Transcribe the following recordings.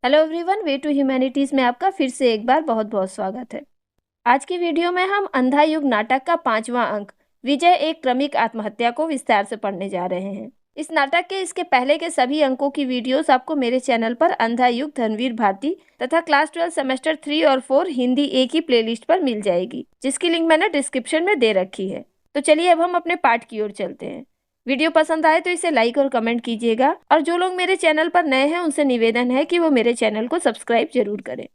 Hello everyone, way to humanities में आपका फिर से एक बार बहुत बहुत स्वागत है। आज की वीडियो में हम अंधा युग नाटक का 5वां अंक विजय एक क्रमिक आत्महत्या को विस्तार से पढ़ने जा रहे हैं। इस नाटक के इसके पहले के सभी अंकों की वीडियोस आपको मेरे चैनल पर अंधा युग धनवीर भारती तथा क्लास 12 सेमेस्टर 3 और 4 हिंदी एक ही प्लेलिस्ट पर मिल जाएगी, जिसकी लिंक मैंने डिस्क्रिप्शन में दे रखी है। तो चलिए अब हम अपने पाठ की ओर चलते हैं। वीडियो पसंद आए तो इसे लाइक और कमेंट कीजिएगा, और जो लोग मेरे चैनल पर नए हैं उनसे निवेदन है कि वो मेरे चैनल को सब्सक्राइब जरूर करें।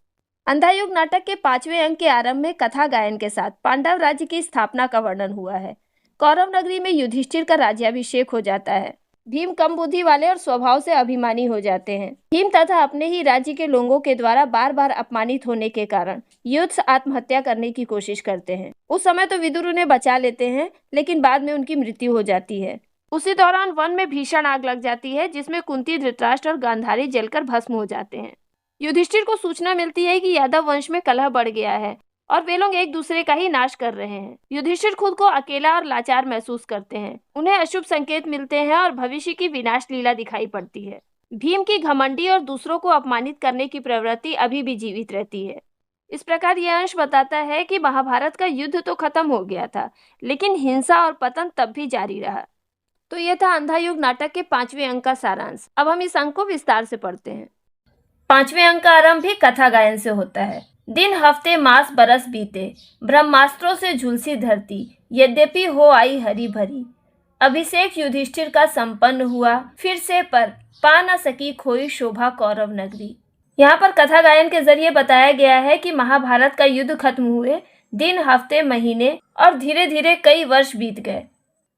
अंधा युग नाटक के 5वें अंक के आरंभ में कथा गायन के साथ पांडव राज्य की स्थापना का वर्णन हुआ है। कौरव नगरी में युधिष्ठिर का राज्याभिषेक हो जाता है। भीम कम बुद्धि वाले और स्वभाव से अभिमानी हो जाते हैं। भीम तथा अपने ही राज्य के लोगों के द्वारा बार बार अपमानित होने के कारण युद्ध आत्महत्या करने की कोशिश करते हैं। उस समय तो विदुर उन्हें बचा लेते हैं, लेकिन बाद में उनकी मृत्यु हो जाती है। उसी दौरान वन में भीषण आग लग जाती है, जिसमें कुंती, धृतराष्ट्र और गांधारी जलकर भस्म हो जाते हैं। युधिष्ठिर को सूचना मिलती है कि यादव वंश में कलह बढ़ गया है और वे लोग एक दूसरे का ही नाश कर रहे हैं। युधिष्ठिर खुद को अकेला और लाचार महसूस करते हैं। उन्हें अशुभ संकेत मिलते हैं और भविष्य की विनाश लीला दिखाई पड़ती है। भीम की घमंडी और दूसरों को अपमानित करने की प्रवृत्ति अभी भी जीवित रहती है। इस प्रकार यह अंश बताता है कि महाभारत का युद्ध तो खत्म हो गया था, लेकिन हिंसा और पतन तब भी जारी रहा। तो यह था अंधा युग नाटक के 5वें अंक का सारांश। अब हम इस अंक को विस्तार से पढ़ते हैं। 5वें अंक का आरंभ भी कथा गायन से होता है। दिन, हफ्ते, मास, बरस बीते, ब्रह्मास्त्रों से झुलसी धरती, यद्यपि हो आई हरी भरी। अभिषेक युधिष्ठिर का संपन्न हुआ, फिर से पर पा न सकी खोई शोभा कौरव नगरी। यहाँ पर कथा गायन के जरिए बताया गया है कि महाभारत का युद्ध खत्म हुए दिन, हफ्ते, महीने और धीरे धीरे कई वर्ष बीत गए,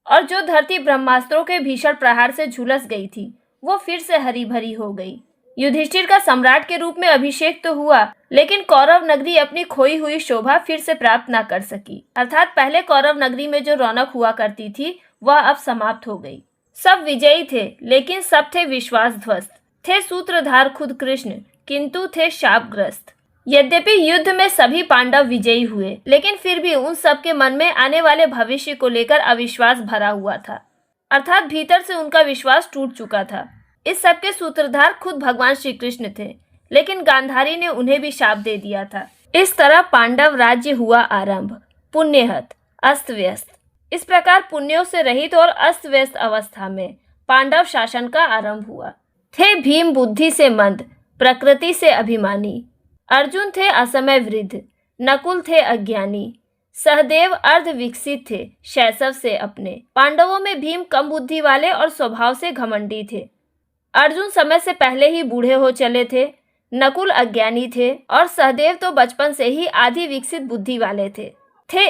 और जो धरती ब्रह्मास्त्रों के भीषण प्रहार से झुलस गई थी वो फिर से हरी भरी हो गई। युधिष्ठिर का सम्राट के रूप में अभिषेक तो हुआ, लेकिन कौरव नगरी अपनी खोई हुई शोभा फिर से प्राप्त न कर सकी। अर्थात पहले कौरव नगरी में जो रौनक हुआ करती थी वह अब समाप्त हो गई। सब विजयी थे, लेकिन सब थे विश्वासध्वस्त। थे सूत्रधार खुद कृष्ण, किंतु थे शापग्रस्त। यद्यपि युद्ध में सभी पांडव विजयी हुए, लेकिन फिर भी उन सब के मन में आने वाले भविष्य को लेकर अविश्वास भरा हुआ था। अर्थात भीतर से उनका विश्वास टूट चुका था। इस सब के सूत्रधार खुद भगवान श्री कृष्ण थे, लेकिन गांधारी ने उन्हें भी शाप दे दिया था। इस तरह पांडव राज्य हुआ आरंभ, पुण्यहत, अस्त व्यस्त। इस प्रकार पुण्यों से रहित और अस्त व्यस्त अवस्था में पांडव शासन का आरंभ हुआ। थे भीम बुद्धि से मंद, प्रकृति से अभिमानी। अर्जुन थे असमय वृद्ध, नकुल थे अज्ञानी। सहदेव अर्ध विकसित थे शैशव से अपने। पांडवों में भीम कम बुद्धि वाले और स्वभाव से घमंडी थे। अर्जुन समय से पहले ही बूढ़े हो चले थे। नकुल अज्ञानी थे और सहदेव तो बचपन से ही आधी विकसित बुद्धि वाले थे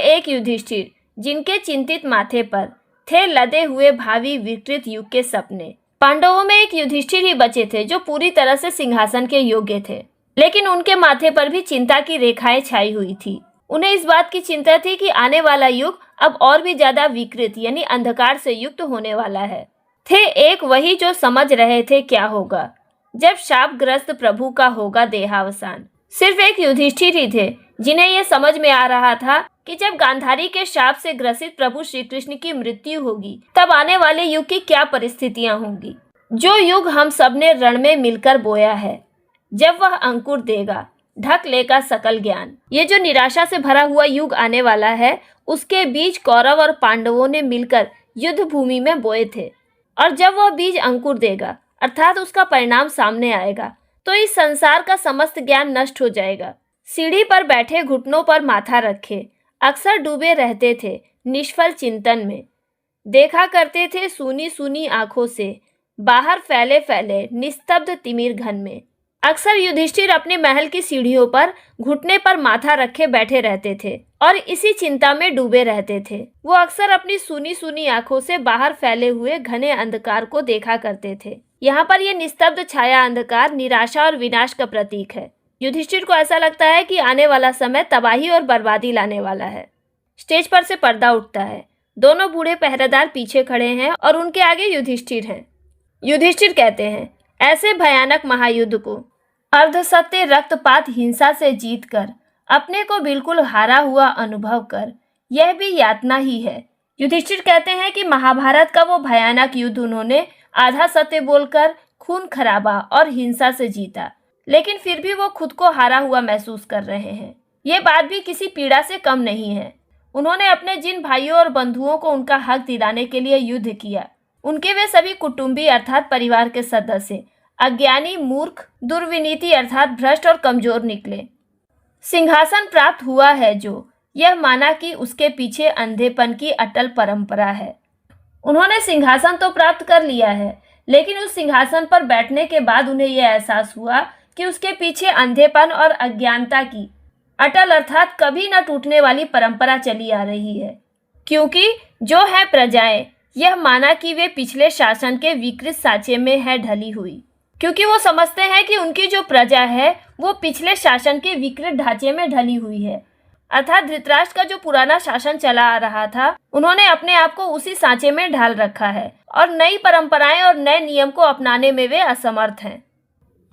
एक युधिष्ठिर, जिनके चिंतित माथे पर थे लदे हुए भावी विकृत युग के सपने। पांडवों में एक युधिष्ठिर ही बचे थे जो पूरी तरह से सिंहासन के योग्य थे, लेकिन उनके माथे पर भी चिंता की रेखाएं छाई हुई थी। उन्हें इस बात की चिंता थी कि आने वाला युग अब और भी ज्यादा विकृत यानी अंधकार से युक्त होने वाला है। थे एक वही जो समझ रहे थे क्या होगा जब शापग्रस्त प्रभु का होगा देहावसान। सिर्फ एक युधिष्ठिर ही थे जिन्हें यह समझ में आ रहा था कि जब गांधारी के शाप से ग्रसित प्रभु श्री कृष्ण की मृत्यु होगी तब आने वाले युग की क्या परिस्थितियां होंगी। जो युग हम सब ने रण में मिलकर बोया है, जब वह अंकुर देगा ढक लेगा सकल ज्ञान। ये जो निराशा से भरा हुआ युग आने वाला है, उसके बीज कौरव और पांडवों ने मिलकर युद्ध भूमि में बोए थे, और जब वह बीज अंकुर देगा अर्थात उसका परिणाम सामने आएगा, तो इस संसार का समस्त ज्ञान नष्ट हो जाएगा। सीढ़ी पर बैठे घुटनों पर माथा रखे अक्सर डूबे रहते थे निष्फल चिंतन में। देखा करते थे सूनी सूनी आंखों से बाहर फैले फैले निस्तब्ध तिमिर घन में। अक्सर युधिष्ठिर अपने महल की सीढ़ियों पर घुटने पर माथा रखे बैठे रहते थे और इसी चिंता में डूबे रहते थे। वो अक्सर अपनी सूनी सूनी आंखों से बाहर फैले हुए घने अंधकार को देखा करते थे। यहाँ पर यह निस्तब्ध छाया अंधकार निराशा और विनाश का प्रतीक है। युधिष्ठिर को ऐसा लगता है कि आने वाला समय तबाही और बर्बादी लाने वाला है। स्टेज पर से पर्दा उठता है। दोनों बूढ़े पहरेदार पीछे खड़े हैं और उनके आगे युधिष्ठिर हैं। युधिष्ठिर कहते हैं, ऐसे भयानक महायुद्ध को अर्धसत्य रक्तपात हिंसा से जीतकर अपने को बिल्कुल हारा हुआ अनुभव कर, यह भी यातना ही है। युधिष्ठिर कहते हैं कि महाभारत का वो भयानक युद्ध उन्होंने आधा सत्य बोलकर खून खराबा और हिंसा से जीता। लेकिन फिर भी वो खुद को हारा हुआ महसूस कर रहे हैं। ये बात भी किसी पीड़ा से कम नहीं है। उन्होंने अपने जिन भाइयों और बंधुओं को उनका हक दिलाने के लिए युद्ध किया, उनके वे सभी कुटुंबी अर्थात परिवार के सदस्य अज्ञानी, मूर्ख, दुर्विनीति अर्थात भ्रष्ट और कमजोर निकले। सिंहासन प्राप्त हुआ है जो, यह माना कि उसके पीछे अंधेपन की अटल परंपरा है। उन्होंने सिंहासन तो प्राप्त कर लिया है, लेकिन उस सिंहासन पर बैठने के बाद उन्हें यह एहसास हुआ कि उसके पीछे अंधेपन और अज्ञानता की अटल अर्थात कभी न टूटने वाली परंपरा चली आ रही है। क्योंकि जो है प्रजाएं, यह माना कि वे पिछले शासन के विकृत साँचे में है ढली हुई, क्योंकि वो समझते हैं कि उनकी जो प्रजा है वो पिछले शासन के विकृत ढांचे में ढली हुई है। अर्थात धृतराष्ट्र का जो पुराना शासन चला आ रहा था, उन्होंने अपने आप को उसी सांचे में ढाल रखा है और नई परंपराएं और नए नियम को अपनाने में वे असमर्थ हैं।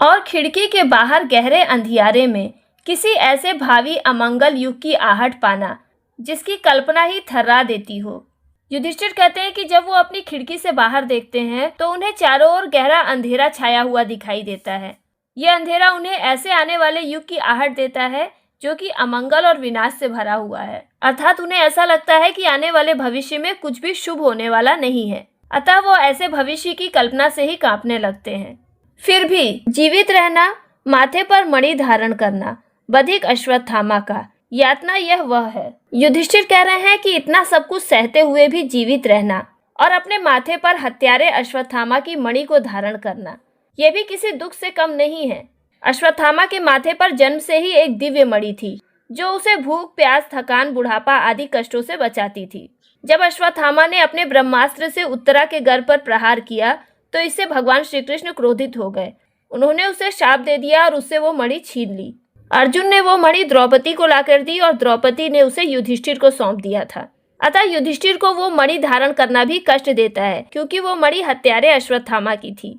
और खिड़की के बाहर गहरे अंधियारे में किसी ऐसे भावी अमंगल युग की आहट पाना जिसकी कल्पना ही थर्रा देती हो। युधिष्ठिर कहते हैं कि जब वो अपनी खिड़की से बाहर देखते हैं तो उन्हें चारों ओर गहरा अंधेरा छाया हुआ दिखाई देता है। यह अंधेरा उन्हें ऐसे आने वाले युग की आहट देता है जो कि अमंगल और विनाश से भरा हुआ है। अर्थात उन्हें ऐसा लगता है कि आने वाले भविष्य में कुछ भी शुभ होने वाला नहीं है। अतः वो ऐसे भविष्य की कल्पना से ही कांपने लगते हैं। फिर भी जीवित रहना, माथे पर मणि धारण करना, बधिक अश्वत्थामा का यातना, यह वह है। युधिष्ठिर कह रहे हैं कि इतना सब कुछ सहते हुए भी जीवित रहना और अपने माथे पर हत्यारे अश्वत्थामा की मणि को धारण करना, यह भी किसी दुख से कम नहीं है। अश्वत्थामा के माथे पर जन्म से ही एक दिव्य मणि थी जो उसे भूख, प्यास, थकान, बुढ़ापा आदि कष्टों से बचाती थी। जब अश्वत्थामा ने अपने ब्रह्मास्त्र से उत्तरा के गर्भ पर प्रहार किया तो इससे भगवान श्री कृष्ण क्रोधित हो गए। उन्होंने उसे शाप दे दिया और उससे वो मणि छीन ली। अर्जुन ने वो मणि द्रौपदी को लाकर दी और द्रौपदी ने उसे युधिष्ठिर को सौंप दिया था। अतः युधिष्ठिर को वो मणि धारण करना भी कष्ट देता है, क्योंकि वो मणि हत्यारे अश्वत्थामा की थी।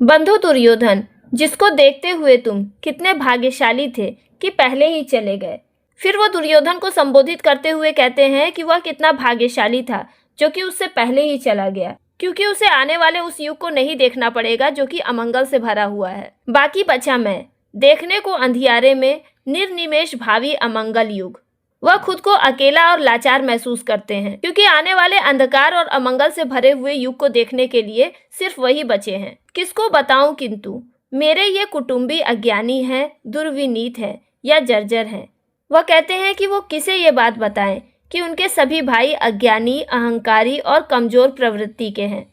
बंधु दुर्योधन, जिसको देखते हुए तुम कितने भाग्यशाली थे कि पहले ही चले गए। फिर वो दुर्योधन को संबोधित करते हुए कहते हैं कि वह कितना भाग्यशाली था जो कि उससे पहले ही चला गया, क्योंकि उसे आने वाले उस युग को नहीं देखना पड़ेगा जो कि अमंगल से भरा हुआ है। बाकी बचा मैं, देखने को अंधियारे में निर्निमेष भावी अमंगल युग। वह खुद को अकेला और लाचार महसूस करते हैं, क्योंकि आने वाले अंधकार और अमंगल से भरे हुए युग को देखने के लिए सिर्फ वही बचे हैं। किसको बताऊं, किंतु मेरे ये कुटुंबी अज्ञानी हैं, दुर्विनीत हैं या जर्जर हैं। वह कहते हैं कि वो किसे ये बात बताएं कि उनके सभी भाई अज्ञानी, अहंकारी और कमजोर प्रवृत्ति के हैं।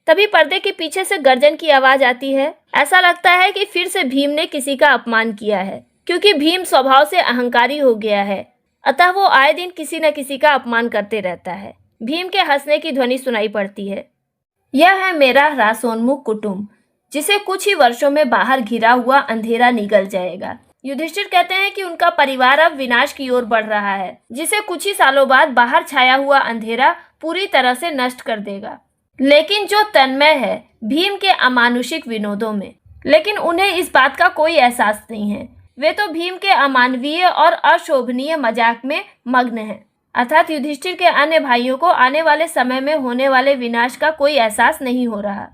तभी पर्दे के पीछे से गर्जन की आवाज आती है। ऐसा लगता है कि फिर से भीम ने किसी का अपमान किया है, क्योंकि भीम स्वभाव से अहंकारी हो गया है। अतः वो आए दिन किसी न किसी का अपमान करते रहता है। भीम के हंसने की ध्वनि सुनाई पड़ती है। यह है मेरा ह्रासोन्मुख कुटुंब, जिसे कुछ ही वर्षों में बाहर घिरा हुआ अंधेरा निगल जाएगा। युधिष्ठिर कहते हैं कि उनका परिवार अब विनाश की ओर बढ़ रहा है, जिसे कुछ ही सालों बाद बाहर छाया हुआ अंधेरा पूरी तरह से नष्ट कर देगा। लेकिन जो तन्मय है भीम के अमानुषिक विनोदों में, लेकिन उन्हें इस बात का कोई एहसास नहीं है। वे तो भीम के अमानवीय और अशोभनीय मजाक में मग्न हैं। अर्थात युधिष्ठिर के अन्य भाइयों को आने वाले समय में होने वाले विनाश का कोई एहसास नहीं हो रहा।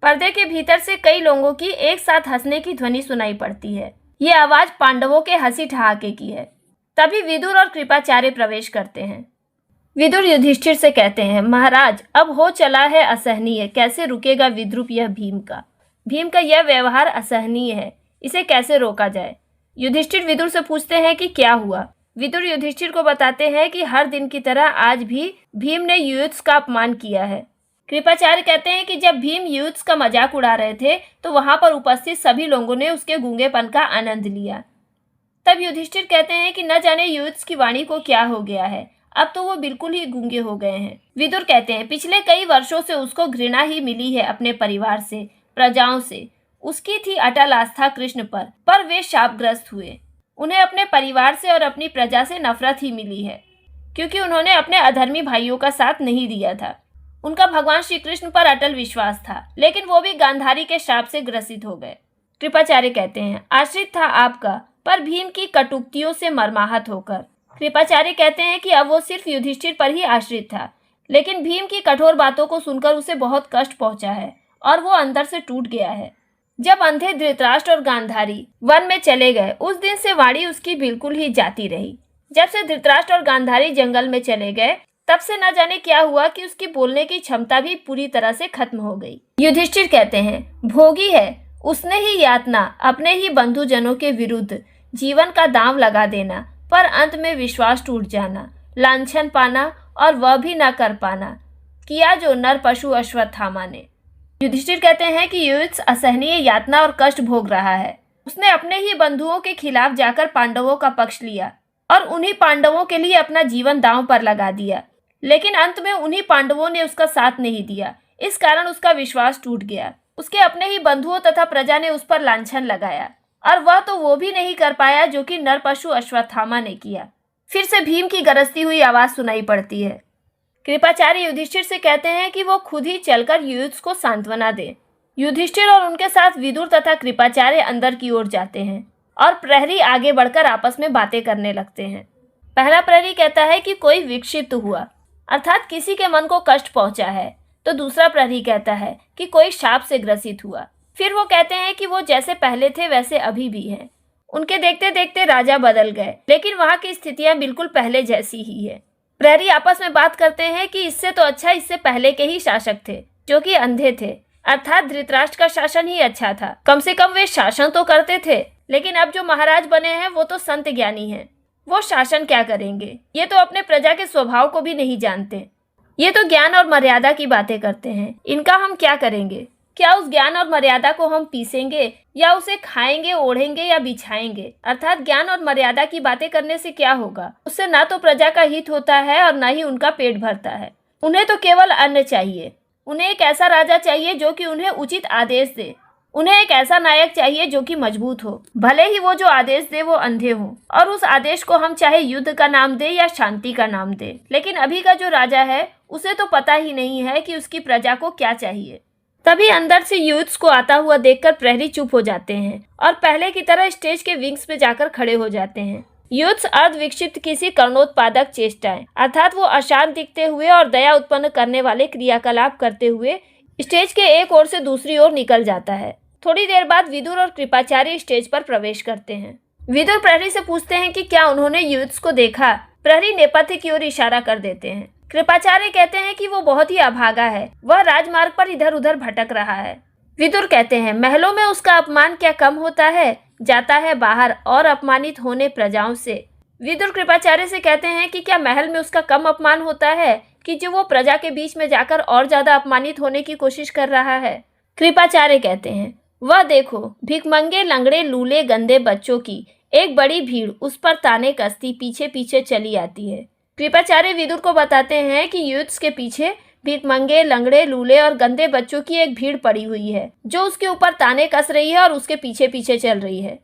पर्दे के भीतर से कई लोगों की एक साथ हंसने की ध्वनि सुनाई पड़ती है। ये आवाज पांडवों के हंसी ठहाके की है। तभी विदुर और कृपाचार्य प्रवेश करते हैं। विदुर युधिष्ठिर से कहते हैं, महाराज, अब हो चला है असहनीय, कैसे रुकेगा विद्रूप यह भीम का। भीम का यह व्यवहार असहनीय है, इसे कैसे रोका जाए। युधिष्ठिर विदुर से पूछते हैं कि क्या हुआ। विदुर युधिष्ठिर को बताते हैं कि हर दिन की तरह आज भी भीम ने युयुत्स का अपमान किया है। कृपाचार्य कहते हैं कि जब भीम युयुत्स का मजाक उड़ा रहे थे तो वहां पर उपस्थित सभी लोगों ने उसके गूंगेपन का आनंद लिया। तब युधिष्ठिर कहते हैं कि न जाने युयुत्स की वाणी को क्या हो गया है, अब तो वो बिल्कुल ही गूंगे हो गए हैं। विदुर कहते हैं, पिछले कई वर्षों से उसको घृणा ही मिली है अपने परिवार से, प्रजाओं से। उसकी थी अटल आस्था कृष्ण पर वे शापग्रस्त हुए। उन्हें अपने परिवार से और अपनी प्रजा से नफरत ही मिली है, क्योंकि उन्होंने अपने अधर्मी भाइयों का साथ नहीं दिया था। उनका भगवान श्री कृष्ण पर अटल विश्वास था, लेकिन वो भी गांधारी के शाप से ग्रसित हो गए। कृपाचार्य कहते हैं, आश्रित था आपका, पर भीम की कटुक्तियों से मर्माहत होकर। कृपाचार्य कहते हैं कि अब वो सिर्फ युधिष्ठिर पर ही आश्रित था, लेकिन भीम की कठोर बातों को सुनकर उसे बहुत कष्ट पहुंचा है और वो अंदर से टूट गया है। जब अंधे धृतराष्ट्र और गांधारी वन में चले गए, उस दिन से वाणी उसकी बिल्कुल ही जाती रही। जब से धृतराष्ट्र और गांधारी जंगल में चले गए, तब से न जाने क्या हुआ कि उसकी बोलने की क्षमता भी पूरी तरह से खत्म हो गई। युधिष्ठिर कहते हैं, भोगी है उसने ही यातना, अपने ही बंधुजनों के विरुद्ध जीवन का दांव लगा देना, पर अंत में विश्वास टूट जाना, लांछन पाना और वह भी न कर पाना, किया जो नर पशु अश्वत्थामा ने। युधिष्ठिर कहते हैं कि युयुत्स असहनीय यातना और कष्ट भोग रहा है। उसने अपने ही बंधुओं के खिलाफ जाकर पांडवों का पक्ष लिया और उन्हीं पांडवों के लिए अपना जीवन दांव पर लगा दिया, लेकिन अंत में उन्हीं पांडवों ने उसका साथ नहीं दिया। इस कारण उसका विश्वास टूट गया। उसके अपने ही बंधुओं तथा प्रजा ने उस पर लांछन लगाया और वह तो वो भी नहीं कर पाया जो कि नर पशु अश्वत्थामा ने किया। फिर से भीम की गरजती हुई आवाज सुनाई पड़ती है। कृपाचार्य युधिष्ठिर से कहते हैं कि वो खुद ही चलकर युयुत्स को सांत्वना दे। युधिष्ठिर और उनके साथ विदुर तथा कृपाचार्य अंदर की ओर जाते हैं और प्रहरी आगे बढ़कर आपस में बातें करने लगते हैं। पहला प्रहरी कहता है कि कोई विक्षिप्त हुआ, अर्थात किसी के मन को कष्ट पहुंचा है। तो दूसरा प्रहरी कहता है कि कोई शाप से ग्रसित हुआ। फिर वो कहते हैं कि वो जैसे पहले थे वैसे अभी भी हैं। उनके देखते देखते राजा बदल गए, लेकिन वहां की स्थितियां बिल्कुल पहले जैसी ही है। प्रहरी आपस में बात करते हैं कि इससे तो अच्छा इससे पहले के ही शासक थे जो कि अंधे थे, अर्थात धृतराष्ट्र का शासन ही अच्छा था। कम से कम वे शासन तो करते थे, लेकिन अब जो महाराज बने हैं वो तो संत ज्ञानी हैं। वो शासन क्या करेंगे? ये तो अपने प्रजा के स्वभाव को भी नहीं जानते। ये तो ज्ञान और मर्यादा की बातें करते हैं, इनका हम क्या करेंगे? क्या उस ज्ञान और मर्यादा को हम पीसेंगे या उसे खाएंगे, ओढ़ेंगे या बिछाएंगे? अर्थात ज्ञान और मर्यादा की बातें करने से क्या होगा? उससे ना तो प्रजा का हित होता है और ना ही उनका पेट भरता है। उन्हें तो केवल अन्न चाहिए। उन्हें एक ऐसा राजा चाहिए जो कि उन्हें उचित आदेश दे। उन्हें एक ऐसा नायक चाहिए जो कि मजबूत हो, भले ही वो जो आदेश दे वो अंधे हो, और उस आदेश को हम चाहे युद्ध का नाम दे या शांति का नाम दे। लेकिन अभी का जो राजा है उसे तो पता ही नहीं है कि उसकी प्रजा को क्या चाहिए। तभी अंदर से युयुत्स को आता हुआ देखकर प्रहरी चुप हो जाते हैं और पहले की तरह स्टेज के विंग्स पे जाकर खड़े हो जाते हैं। युयुत्स अर्धविक्षिप्त किसी कर्णोत्पादक चेष्टाएं, अर्थात वो अशांत दिखते हुए और दया उत्पन्न करने वाले क्रियाकलाप करते हुए स्टेज के एक ओर से दूसरी ओर निकल जाता है। थोड़ी देर बाद विदुर और कृपाचार्य स्टेज पर प्रवेश करते हैं। विदुर प्रहरी से पूछते हैं कि क्या उन्होंने युयुत्स को देखा। प्रहरी नेपथ्य की ओर इशारा कर देते हैं। कृपाचार्य कहते हैं कि वो बहुत ही अभागा है, वह राजमार्ग पर इधर उधर भटक रहा है। विदुर कहते हैं, महलों में उसका अपमान क्या कम होता है, जाता है बाहर और अपमानित होने प्रजाओं से। विदुर कृपाचार्य से कहते हैं कि क्या महल में उसका कम अपमान होता है कि जो वो प्रजा के बीच में जाकर और ज्यादा अपमानित होने की कोशिश कर रहा है। कृपाचार्य कहते हैं, वह देखो भिखमंगे, लंगड़े, लूले, गंदे बच्चों की एक बड़ी भीड़ उस पर ताने कसती पीछे पीछे चली आती है। कृपाचार्य विदुर को बताते हैं कि युयुत्स के पीछे भिखमंगे, लंगड़े, लूले और गंदे बच्चों की एक भीड़ पड़ी हुई है जो उसके ऊपर ताने कस रही है और उसके पीछे पीछे चल रही है।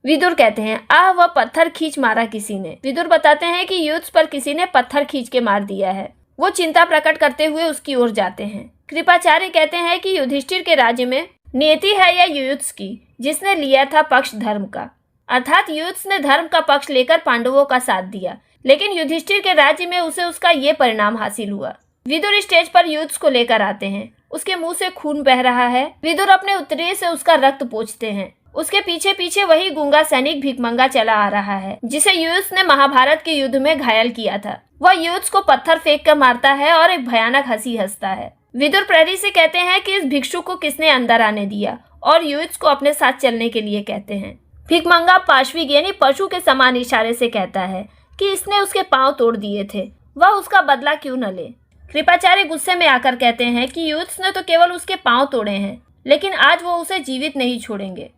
विदुर कहते हैं, आह वह पत्थर खींच मारा किसी ने। विदुर बताते हैं कि युयुत्स पर किसी ने पत्थर खींच के मार दिया है। वो चिंता प्रकट करते हुए उसकी ओर जाते हैं। कृपाचार्य कहते हैं कि युधिष्ठिर के राज्य में नियति है या युयुत्स की, जिसने लिया था पक्ष धर्म का, अर्थात युयुत्स ने धर्म का पक्ष लेकर पांडवों का साथ दिया, लेकिन युधिष्ठिर के राज्य में उसे उसका ये परिणाम हासिल हुआ। विदुर स्टेज पर युयुत्स को लेकर आते हैं। उसके मुंह से खून बह रहा है। विदुर अपने उत्तरीय से उसका रक्त पोंछते हैं। उसके पीछे पीछे वही गूंगा सैनिक भिखमंगा चला आ रहा है जिसे युयुत्स ने महाभारत के युद्ध में घायल किया था। वह युयुत्स को पत्थर फेंक कर मारता है और एक भयानक हंसी हंसता है। विदुर प्रहरी से कहते हैं कि इस भिक्षु को किसने अंदर आने दिया, और युयुत्स को अपने साथ चलने के लिए कहते हैं। भिखमंगा पाशविक यानी पशु के समान इशारे से कहता है कि इसने उसके पांव तोड़ दिए थे, वह उसका बदला क्यों न ले। कृपाचार्य गुस्से में आकर कहते हैं कि युयुत्स ने तो केवल उसके पांव तोड़े हैं, लेकिन आज वो उसे जीवित नहीं छोड़ेंगे।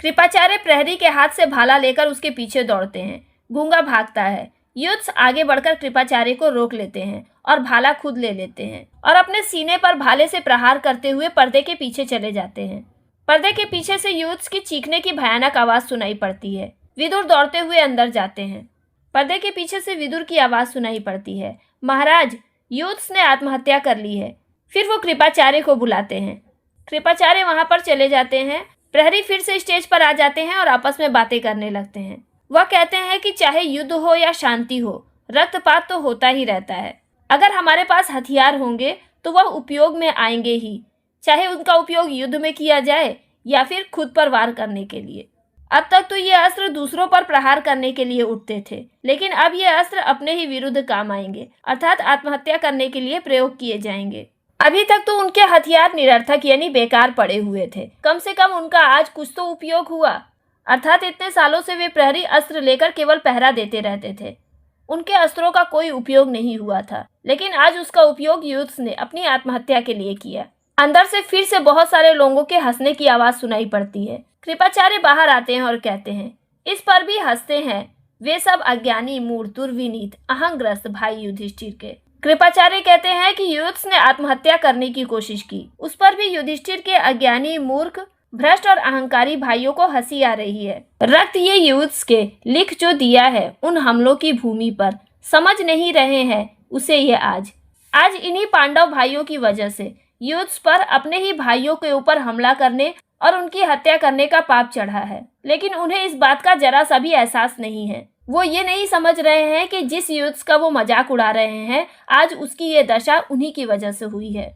कृपाचार्य प्रहरी के हाथ से भाला लेकर उसके पीछे दौड़ते हैं। गूंगा भागता है। युयुत्स आगे बढ़कर कृपाचार्य को रोक लेते हैं और भाला खुद ले लेते हैं और अपने सीने पर भाले से प्रहार करते हुए पर्दे के पीछे चले जाते हैं। पर्दे के पीछे से युयुत्स की चीखने की भयानक आवाज सुनाई पड़ती है। विदुर दौड़ते हुए अंदर जाते हैं। पर्दे के पीछे से विदुर की आवाज सुनाई पड़ती है, महाराज युयुत्स ने आत्महत्या कर ली है। फिर वो कृपाचार्य को बुलाते हैं। कृपाचार्य वहां पर चले जाते हैं। प्रहरी फिर से स्टेज पर आ जाते हैं और आपस में बातें करने लगते हैं। वह कहते हैं कि चाहे युद्ध हो या शांति हो, रक्तपात तो होता ही रहता है। अगर हमारे पास हथियार होंगे तो वह उपयोग में आएंगे ही, चाहे उनका उपयोग युद्ध में किया जाए या फिर खुद पर वार करने के लिए। अब तक तो ये अस्त्र दूसरों पर प्रहार करने के लिए उठते थे, लेकिन अब ये अस्त्र अपने ही विरुद्ध काम आएंगे, अर्थात आत्महत्या करने के लिए प्रयोग किए जाएंगे। अभी तक तो उनके हथियार निरर्थक यानी बेकार पड़े हुए थे, कम से कम उनका आज कुछ तो उपयोग हुआ, अर्थात इतने सालों से वे प्रहरी अस्त्र लेकर केवल पहरा देते रहते थे। उनके अस्त्रों का कोई उपयोग नहीं हुआ था, लेकिन आज उसका उपयोग यूथ्स ने अपनी आत्महत्या के लिए किया। अंदर से फिर से बहुत सारे लोगों के हंसने की आवाज सुनाई पड़ती है। कृपाचार्य बाहर आते हैं और कहते हैं, इस पर भी हंसते हैं वे सब अज्ञानी, मूर्ख, दुर्विनीत, अहंग्रस्त भाई युधिष्ठिर के। कृपाचार्य कहते हैं कि यूथ्स ने आत्महत्या करने की कोशिश की, उस पर भी युधिष्ठिर के अज्ञानी, मूर्ख, भ्रष्ट और अहंकारी भाइयों को हंसी आ रही है। रक्त ये यूथ्स के लिख जो दिया है उन हमलों की भूमि पर, समझ नहीं रहे हैं उसे ये आज इन्हीं पांडव भाइयों की वजह से यूथ्स पर अपने ही भाइयों के ऊपर हमला करने और उनकी हत्या करने का पाप चढ़ा है। लेकिन उन्हें इस बात का जरा सा भी एहसास नहीं है। वो ये नहीं समझ रहे हैं कि जिस यूथ्स का वो मजाक उड़ा रहे हैं, आज उसकी ये दशा उन्हीं की वजह से हुई है।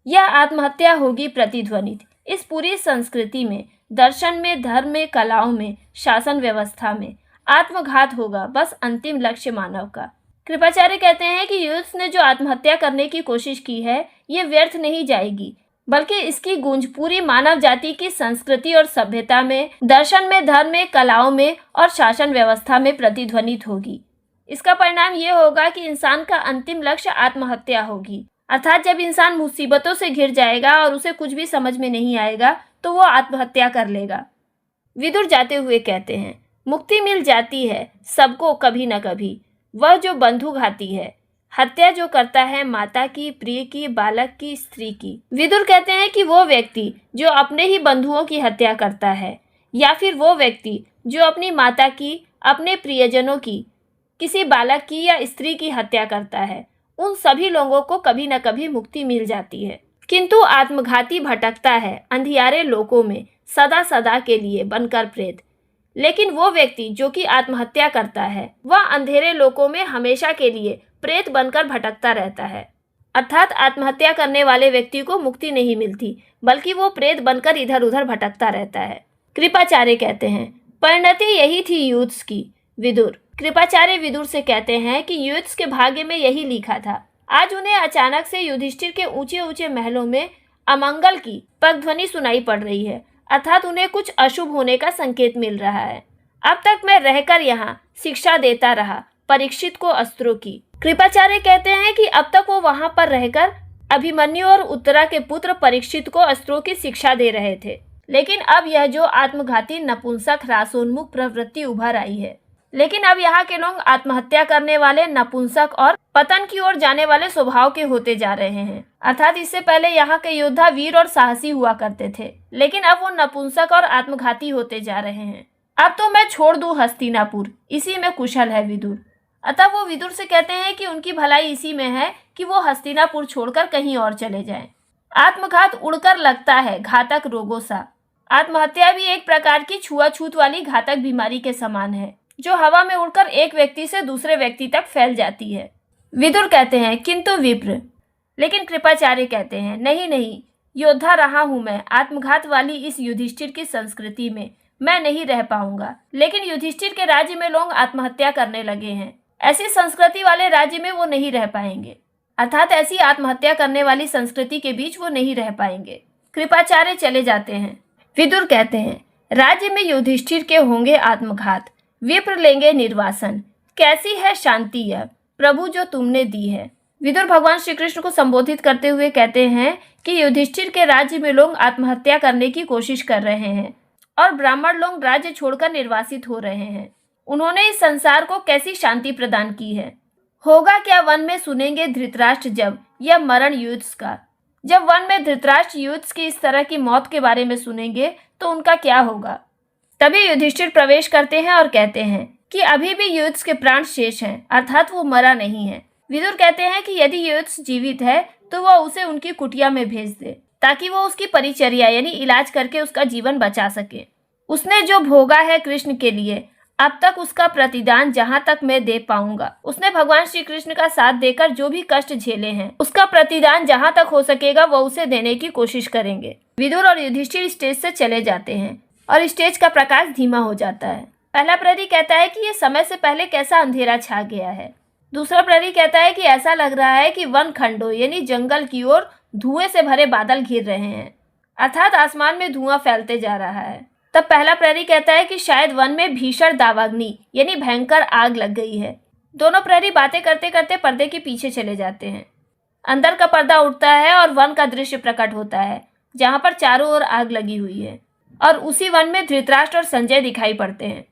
यह आत्महत्या होगी प्रतिध्वनित इस पूरी संस्कृति में, दर्शन में, धर्म में, कलाओं में, शासन व्यवस्था में। आत्मघात होगा बस अंतिम लक्ष्य मानव का। कृपाचार्य कहते हैं कि यूथ्स ने जो आत्महत्या करने की कोशिश की है, ये व्यर्थ नहीं जाएगी, बल्कि इसकी गूंज पूरी मानव जाति की संस्कृति और सभ्यता में, दर्शन में, धर्म में, कलाओं में और शासन व्यवस्था में प्रतिध्वनित होगी। इसका परिणाम ये होगा कि इंसान का अंतिम लक्ष्य आत्महत्या होगी, अर्थात जब इंसान मुसीबतों से घिर जाएगा और उसे कुछ भी समझ में नहीं आएगा तो वो आत्महत्या कर लेगा। विदुर जाते हुए कहते हैं, मुक्ति मिल जाती है सबको कभी न कभी, वह जो बंधुघाती है, हत्या जो करता है माता की, प्रिय की, बालक की, स्त्री की। विदुर कहते हैं कि वो व्यक्ति जो अपने ही बंधुओं की हत्या करता है, या फिर वो व्यक्ति जो अपनी माता की, अपने प्रियजनों की, किसी बालक की या स्त्री की हत्या करता है, उन सभी लोगों को कभी न कभी मुक्ति मिल जाती है। किंतु आत्मघाती भटकता है अंधियारे लोकों में सदा सदा के लिए बनकर प्रेत। लेकिन वो व्यक्ति जो कि आत्महत्या करता है, वह अंधेरे लोकों में हमेशा के लिए प्रेत बनकर भटकता रहता है, अर्थात आत्महत्या करने वाले व्यक्ति को मुक्ति नहीं मिलती, बल्कि वो प्रेत बनकर इधर उधर भटकता रहता है। कृपाचार्य कहते हैं, परिणति यही थी यूथ्स की। विदुर कृपाचार्य विदुर से कहते हैं कि यूथ्स के भाग्य में यही लिखा था। आज उन्हें अचानक से युधिष्ठिर के ऊंचे ऊंचे महलों में अमंगल की पगध्वनि सुनाई पड़ रही है, अर्थात उन्हें कुछ अशुभ होने का संकेत मिल रहा है। अब तक मैं रहकर यहाँ शिक्षा देता रहा परीक्षित को अस्त्रों की। कृपाचार्य कहते हैं कि अब तक वो वहां पर रहकर अभिमन्यु और उत्तरा के पुत्र परीक्षित को अस्त्रों की शिक्षा दे रहे थे, लेकिन अब यह जो आत्मघाती नपुंसक ह्रासोन्मुख प्रवृत्ति उभर आई है, लेकिन अब यहाँ के लोग आत्महत्या करने वाले, नपुंसक और पतन की ओर जाने वाले स्वभाव के होते जा रहे हैं। अर्थात इससे पहले यहाँ के योद्धा वीर और साहसी हुआ करते थे, लेकिन अब वो नपुंसक और आत्मघाती होते जा रहे हैं। अब तो मैं छोड़ दूं हस्तिनापुर, इसी में कुशल है विदुर। अतः वो विदुर से कहते हैं कि उनकी भलाई इसी में है कि वो हस्तिनापुर छोड़कर कहीं और चले जाएं। आत्मघात उड़कर लगता है घातक रोगों सा। आत्महत्या भी एक प्रकार की छुआछूत वाली घातक बीमारी के समान है, जो हवा में उड़कर एक व्यक्ति से दूसरे व्यक्ति तक फैल जाती है। विदुर कहते हैं, किंतु विप्र। लेकिन कृपाचार्य कहते हैं, नहीं नहीं, योद्धा रहा हूं मैं, आत्मघात वाली इस युधिष्ठिर की संस्कृति में मैं नहीं रह पाऊंगा। लेकिन युधिष्ठिर के राज्य में लोग आत्महत्या करने लगे हैं, ऐसी संस्कृति वाले राज्य में वो नहीं रह पाएंगे, अर्थात ऐसी आत्महत्या करने वाली संस्कृति के बीच वो नहीं रह पाएंगे। कृपाचार्य चले जाते हैं। विदुर कहते हैं, राज्य में युधिष्ठिर के होंगे आत्मघात, विप्र लेंगे निर्वासन, कैसी है शांति यह प्रभु जो तुमने दी है। विदुर भगवान श्री कृष्ण को संबोधित करते हुए कहते हैं कि युधिष्ठिर के राज्य में लोग आत्महत्या करने की कोशिश कर रहे हैं और ब्राह्मण लोग राज्य छोड़कर निर्वासित हो रहे हैं। उन्होंने इस संसार को कैसी शांति प्रदान की है। होगा क्या वन में सुनेंगे धृतराष्ट्र जब यह मरण यूथ्स का। जब वन में धृतराष्ट्र यूथ्स की इस तरह की मौत के बारे में सुनेंगे तो उनका क्या होगा। तभी युधिष्ठिर प्रवेश करते हैं और कहते हैं कि अभी भी यूथ्स के प्राण शेष हैं, अर्थात वो मरा नहीं है। विदुर कहते हैं कि यदि यूथ्स जीवित है तो वह उसे उनकी कुटिया में भेज दे, ताकि वो उसकी परिचर्या यानी इलाज करके उसका जीवन बचा सके। उसने जो भोगा है कृष्ण के लिए, अब तक उसका प्रतिदान जहां तक मैं दे पाऊंगा। उसने भगवान श्री कृष्ण का साथ देकर जो भी कष्ट झेले हैं, उसका प्रतिदान जहां तक हो सकेगा वो उसे देने की कोशिश करेंगे। विदुर और युधिष्ठिर स्टेज से चले जाते हैं और स्टेज का प्रकाश धीमा हो जाता है। पहला प्रहरी कहता है कि ये समय से पहले कैसा अंधेरा छा गया है। दूसरा प्रहरी कहता है कि ऐसा लग रहा है कि वन खंडों यानी जंगल की ओर धुएं से भरे बादल घिर रहे हैं, अर्थात आसमान में धुआं फैलते जा रहा है। तब पहला प्रहरी कहता है कि शायद वन में भीषण दावाग्नि यानी भयंकर आग लग गई है। दोनों प्रहरी बातें करते करते पर्दे के पीछे चले जाते हैं। अंदर का पर्दा उठता है और वन का दृश्य प्रकट होता है, जहां पर चारों ओर आग लगी हुई है और उसी वन में धृतराष्ट्र और संजय दिखाई पड़ते हैं।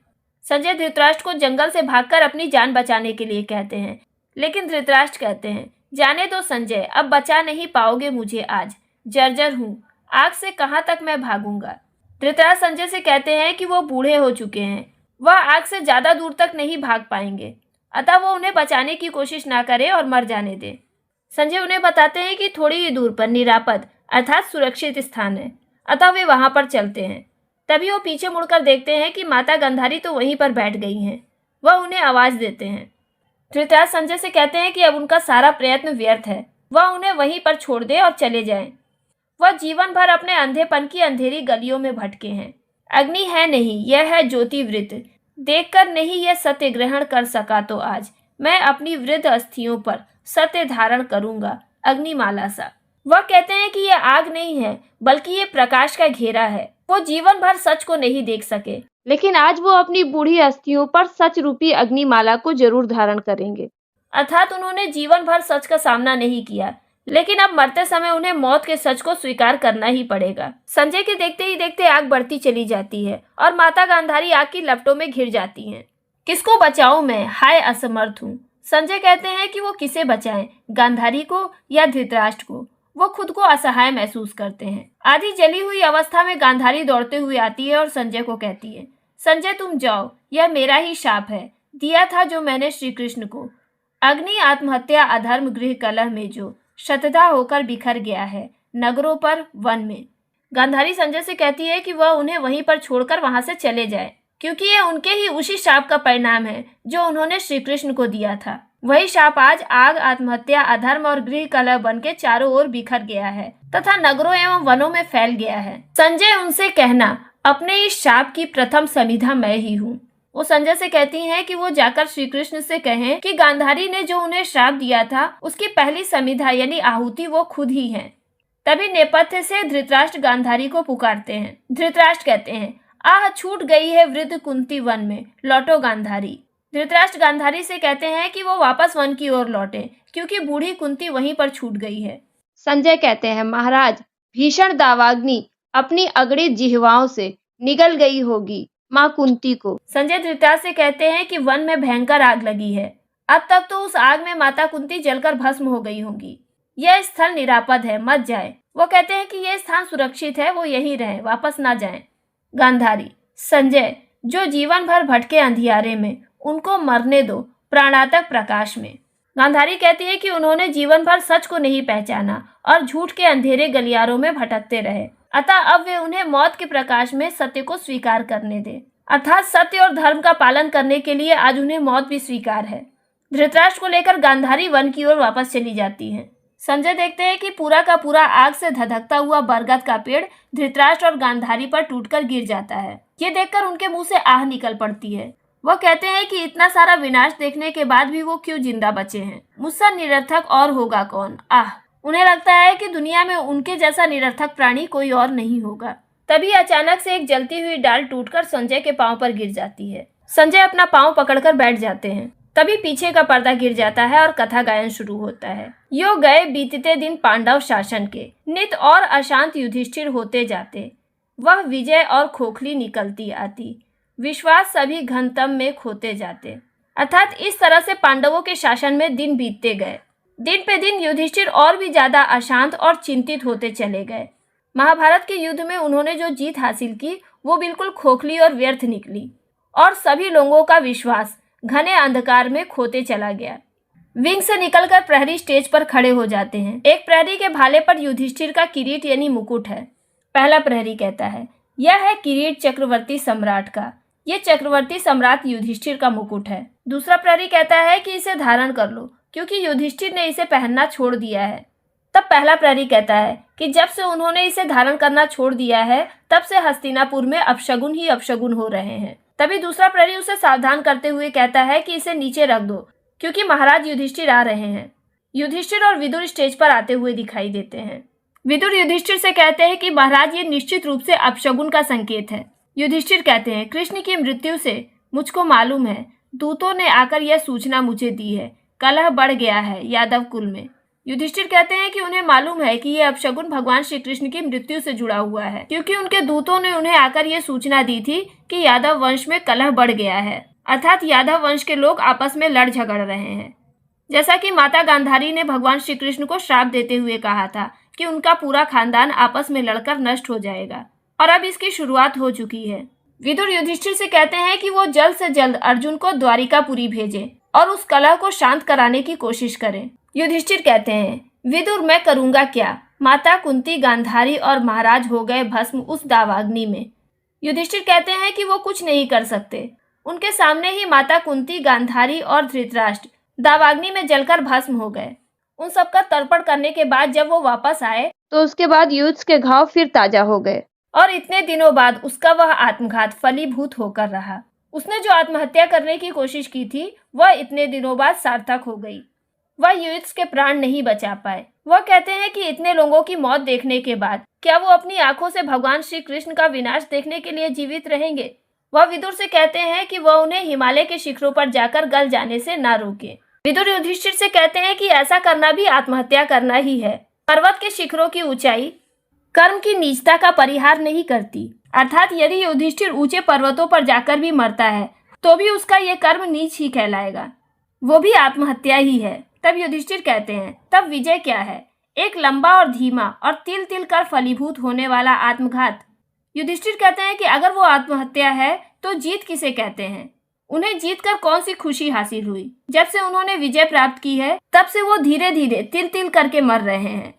संजय धृतराष्ट्र को जंगल से भागकर अपनी जान बचाने के लिए कहते हैं, लेकिन धृतराष्ट्र कहते हैं, जाने दो संजय, अब बचा नहीं पाओगे मुझे, आज जर्जर हूँ, आग से कहाँ तक मैं भागूंगा। धृतराष्ट्र संजय से कहते हैं कि वो बूढ़े हो चुके हैं, वह आग से ज्यादा दूर तक नहीं भाग पाएंगे, अतः वो उन्हें बचाने की कोशिश ना करे और मर जाने दे। संजय उन्हें बताते हैं कि थोड़ी ही दूर पर निरापद अर्थात सुरक्षित स्थान है, अतः वे वहां पर चलते हैं। तभी वो पीछे मुड़कर देखते हैं कि माता गांधारी तो वहीं पर बैठ गई हैं। वह उन्हें आवाज देते हैं। धृतराष्ट्र संजय से कहते हैं कि अब उनका सारा प्रयत्न व्यर्थ है, वह उन्हें वहीं पर छोड़ दे और चले जाएं। वह जीवन भर अपने अंधेपन की अंधेरी गलियों में भटके हैं। अग्नि है नहीं, यह है ज्योति वृत्त, देखकर नहीं यह सत्य ग्रहण कर सका तो आज मैं अपनी वृद्ध अस्थियों पर सत्य धारण करूंगा अग्निमाला सा। वह कहते हैं कि यह आग नहीं है बल्कि ये प्रकाश का घेरा है। वो जीवन भर सच को नहीं देख सके, लेकिन आज वो अपनी बूढ़ी अस्थियों पर सच रूपी अग्निमाला को जरूर धारण करेंगे। अर्थात उन्होंने जीवन भर सच का सामना नहीं किया, लेकिन अब मरते समय उन्हें मौत के सच को स्वीकार करना ही पड़ेगा। संजय के देखते ही देखते आग बढ़ती चली जाती है और माता गांधारी आग की लपटों में घिर जाती हैं। किसको बचाऊं मैं, हाय असमर्थ हूँ। संजय कहते हैं कि वो किसे बचाएं, गांधारी को या धृतराष्ट्र को। वो खुद को असहाय महसूस करते हैं। आधी जली हुई अवस्था में गांधारी दौड़ते हुए आती है और संजय को कहती है, संजय तुम जाओ, यह मेरा ही शाप है, दिया था जो मैंने श्री कृष्ण को। अग्नि आत्महत्या अधर्म गृह कलह में जो शतधा होकर बिखर गया है, नगरों पर वन में। गांधारी संजय से कहती है कि वह उन्हें वहीं पर छोड़कर वहां से चले जाए, क्योंकि यह उनके ही उसी शाप का परिणाम है जो उन्होंने श्री कृष्ण को दिया था। वही शाप आज आग, आत्महत्या, अधर्म और गृह कलह बन के चारों ओर बिखर गया है तथा नगरों एवं वनों में फैल गया है। संजय उनसे कहना, अपने इस शाप की प्रथम समिधा मैं ही हूँ। वो संजय से कहती हैं कि वो जाकर श्री कृष्ण से कहें कि गांधारी ने जो उन्हें श्राप दिया था उसकी पहली समिधा यानी आहुति वो खुद ही हैं। तभी नेपथ्य से धृतराष्ट्र गांधारी को पुकारते हैं। धृतराष्ट्र कहते हैं, आह छूट गई है वृद्ध कुंती वन में, लौटो गांधारी। धृतराष्ट्र गांधारी से कहते हैं कि वो वापस वन की ओर लौटे, क्योंकि बूढ़ी कुंती वहीं पर छूट गई है। संजय कहते हैं, महाराज भीषण दावाग्नि अपनी अगणित जिह्वाओं से निगल गई होगी माँ कुंती को। संजय धृतराष्ट्र से कहते हैं कि वन में भयंकर आग लगी है, अब तक तो उस आग में माता कुंती जलकर भस्म हो गई होंगी। यह स्थल निरापद है, मत जाए। वो कहते हैं कि यह स्थान सुरक्षित है, वो यहीं रहे, वापस ना जाएं। गांधारी, संजय जो जीवन भर भटके अंधियारे में, उनको मरने दो प्राणातक प्रकाश में। गांधारी कहती है कि उन्होंने जीवन भर सच को नहीं पहचाना और झूठ के अंधेरे गलियारों में भटकते रहे, अतः अब वे उन्हें मौत के प्रकाश में सत्य को स्वीकार करने दें। अर्थात सत्य और धर्म का पालन करने के लिए आज उन्हें मौत भी स्वीकार है। धृतराष्ट्र को लेकर गांधारी वन की ओर वापस चली जाती है। संजय देखते हैं कि पूरा का पूरा आग से धधकता हुआ बरगद का पेड़ धृतराष्ट्र और गांधारी पर टूटकर गिर जाता है। ये देखकर उनके मुंह से आह निकल पड़ती है। वह कहते हैं कि इतना सारा विनाश देखने के बाद भी वो क्यों जिंदा बचे हैं, मुझसे निरर्थक और होगा कौन। आह, उन्हें लगता है कि दुनिया में उनके जैसा निरर्थक प्राणी कोई और नहीं होगा। तभी अचानक से एक जलती हुई डाल टूटकर संजय के पांव पर गिर जाती है। संजय अपना पांव पकड़कर बैठ जाते हैं। तभी पीछे का पर्दा गिर जाता है और कथा गायन शुरू होता है। यो गए बीतते दिन पांडव शासन के, नित और अशांत युधिष्ठिर होते जाते, वह विजय और खोखली निकलती आती, विश्वास सभी घनतम में खोते जाते। अर्थात इस तरह से पांडवों के शासन में दिन बीतते गए। दिन पे दिन युधिष्ठिर और भी ज्यादा अशांत और चिंतित होते चले गए। महाभारत के युद्ध में उन्होंने जो जीत हासिल की वो बिल्कुल खोखली और व्यर्थ निकली और सभी लोगों का विश्वास घने अंधकार में खोते चला गया। विंग से निकलकर प्रहरी स्टेज पर खड़े हो जाते हैं। एक प्रहरी के भाले पर युधिष्ठिर का किरीट यानी मुकुट है। पहला प्रहरी कहता है, यह है किरीट चक्रवर्ती सम्राट का, ये चक्रवर्ती सम्राट युधिष्ठिर का मुकुट है। दूसरा प्रहरी कहता है कि इसे धारण कर लो, क्योंकि युधिष्ठिर ने इसे पहनना छोड़ दिया है। तब पहला प्रहरी कहता है कि जब से उन्होंने इसे धारण करना छोड़ दिया है, तब से हस्तिनापुर में अपशगुन ही अपशगुन हो रहे हैं। तभी दूसरा प्रहरी उसे सावधान करते हुए कहता है कि इसे नीचे रख दो, क्योंकि महाराज युधिष्ठिर आ रहे हैं। युधिष्ठिर और विदुर स्टेज पर आते हुए दिखाई देते हैं। विदुर युधिष्ठिर से कहते हैं कि महाराज, ये निश्चित रूप से अपशगुन का संकेत है। युधिष्ठिर कहते हैं, कृष्ण की मृत्यु से मुझको मालूम है, दूतों ने आकर यह सूचना मुझे दी है, कलह बढ़ गया है यादव कुल में। युधिष्ठिर कहते हैं कि उन्हें मालूम है कि यह अपशगुन भगवान श्री कृष्ण की मृत्यु से जुड़ा हुआ है, क्योंकि उनके दूतों ने उन्हें आकर यह सूचना दी थी कि यादव वंश में कलह बढ़ गया है, अर्थात यादव वंश के लोग आपस में लड़ झगड़ रहे हैं। जैसा कि माता गांधारी ने भगवान श्री कृष्ण को श्राप देते हुए कहा था कि उनका पूरा खानदान आपस में लड़कर नष्ट हो जाएगा, और अब इसकी शुरुआत हो चुकी है। विदुर युधिष्ठिर से कहते हैं कि वो जल्द से जल्द अर्जुन को द्वारिकापुरी भेजें और उस कलह को शांत कराने की कोशिश करें। युधिष्ठिर कहते हैं, विदुर, मैं करूंगा क्या? माता कुंती, गांधारी और महाराज हो गए भस्म उस दावाग्नि में। युधिष्ठिर कहते हैं कि वो कुछ नहीं कर सकते। उनके सामने ही माता कुंती, गांधारी और धृतराष्ट्र दावाग्नि में जलकर भस्म हो गए। उन सबका तर्पण करने के बाद जब वो वापस आए तो उसके बाद युद्ध के घाव फिर ताजा हो गए, और इतने दिनों बाद उसका वह आत्मघात फलीभूत होकर रहा। उसने जो आत्महत्या करने की कोशिश की थी, वह इतने दिनों बाद सार्थक हो गई। वह युद्ध के प्राण नहीं बचा पाए। वह कहते हैं कि इतने लोगों की मौत देखने के बाद क्या वो अपनी आंखों से भगवान श्री कृष्ण का विनाश देखने के लिए जीवित रहेंगे? वह विदुर से कहते हैं कि वह उन्हें हिमालय के शिखरों पर जाकर गल जाने से ना रोके। विदुर युधिष्ठिर से कहते हैं कि ऐसा करना भी आत्महत्या करना ही है। पर्वत के शिखरों की ऊंचाई कर्म की नीचता का परिहार नहीं करती, अर्थात यदि युधिष्ठिर ऊंचे पर्वतों पर जाकर भी मरता है तो भी उसका यह कर्म नीच ही कहलाएगा, वो भी आत्महत्या ही है। तब युधिष्ठिर कहते हैं, तब विजय क्या है? एक लंबा और धीमा और तिल तिल कर फलीभूत होने वाला आत्मघात। युधिष्ठिर कहते हैं कि अगर वो आत्महत्या है तो जीत किसे कहते हैं? उन्हें जीतकर कौन सी खुशी हासिल हुई? जब से उन्होंने विजय प्राप्त की है तब से वो धीरे धीरे तिल तिल करके मर रहे हैं।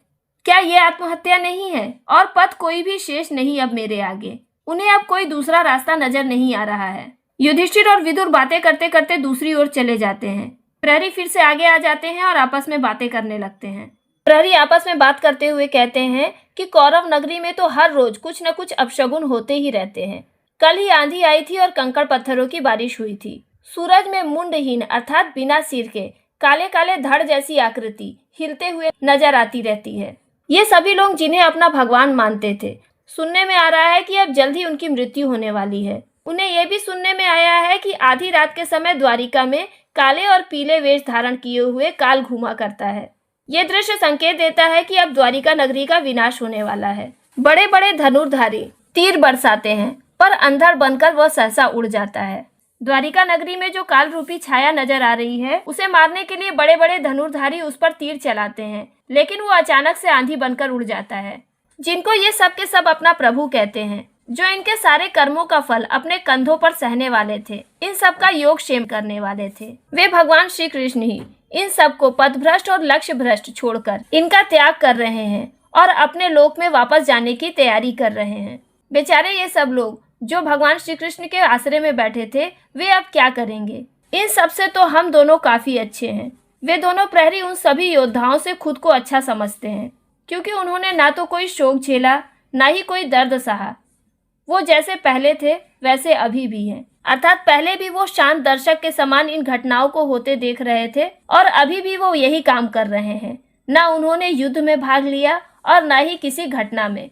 क्या ये आत्महत्या नहीं है? और पथ कोई भी शेष नहीं अब मेरे आगे। उन्हें अब कोई दूसरा रास्ता नजर नहीं आ रहा है। युधिष्ठिर और विदुर बातें करते करते दूसरी ओर चले जाते हैं। प्रहरी फिर से आगे आ जाते हैं और आपस में बातें करने लगते हैं। प्रहरी आपस में बात करते हुए कहते हैं कि कौरव नगरी में तो हर रोज कुछ न कुछ अपशगुन होते ही रहते हैं। कल ही आंधी आई थी और कंकड़ पत्थरों की बारिश हुई थी। सूरज में मुंडहीन अर्थात बिना सिर के काले काले धड़ जैसी आकृति हिलते हुए नजर आती रहती है। ये सभी लोग जिन्हें अपना भगवान मानते थे। सुनने में आ रहा है कि अब जल्द ही उनकी मृत्यु होने वाली है। उन्हें यह भी सुनने में आया है कि आधी रात के समय द्वारिका में काले और पीले वेश धारण किए हुए काल घूमा करता है। ये दृश्य संकेत देता है कि अब द्वारिका नगरी का विनाश होने वाला है। बड़े बड़े धनुर्धारी तीर बरसाते हैं, पर अंधड़ बनकर वह सहसा उड़ जाता है। द्वारिका नगरी में जो काल रूपी छाया नजर आ रही है, उसे मारने के लिए बड़े बड़े धनुर्धारी उस पर तीर चलाते हैं, लेकिन वो अचानक से आंधी बनकर उड़ जाता है। जिनको ये सब के सब अपना प्रभु कहते हैं, जो इनके सारे कर्मों का फल अपने कंधों पर सहने वाले थे, इन सब का योग क्षेम करने वाले थे, वे भगवान श्री कृष्ण ही इन सब को पथभ्रष्ट और लक्ष्य भ्रष्ट छोड़कर इनका त्याग कर रहे हैं और अपने लोक में वापस जाने की तैयारी कर रहे हैं। बेचारे ये सब लोग जो भगवान श्री कृष्ण के आश्रय में बैठे थे, वे अब क्या करेंगे? इन सब से तो हम दोनों काफी अच्छे हैं। वे दोनों प्रहरी उन सभी योद्धाओं से खुद को अच्छा समझते हैं, क्योंकि उन्होंने ना तो कोई शोक झेला, ना ही कोई दर्द सहा। वो जैसे पहले थे वैसे अभी भी हैं, अर्थात पहले भी वो शांत दर्शक के समान इन घटनाओं को होते देख रहे थे और अभी भी वो यही काम कर रहे हैं। ना उन्होंने युद्ध में भाग लिया और ना ही किसी घटना में,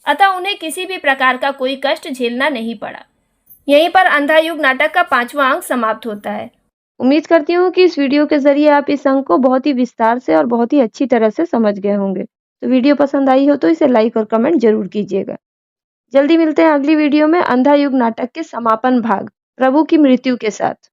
अतः उन्हें किसी भी प्रकार का कोई कष्ट झेलना नहीं पड़ा। यहीं पर अंधा युग नाटक का 5वां अंक समाप्त होता है। उम्मीद करती हूँ कि इस वीडियो के जरिए आप इस अंक को बहुत ही विस्तार से और बहुत ही अच्छी तरह से समझ गए होंगे। तो वीडियो पसंद आई हो तो इसे लाइक और कमेंट जरूर कीजिएगा। जल्दी मिलते हैं अगली वीडियो में अंधा युग नाटक के समापन भाग प्रभु की मृत्यु के साथ।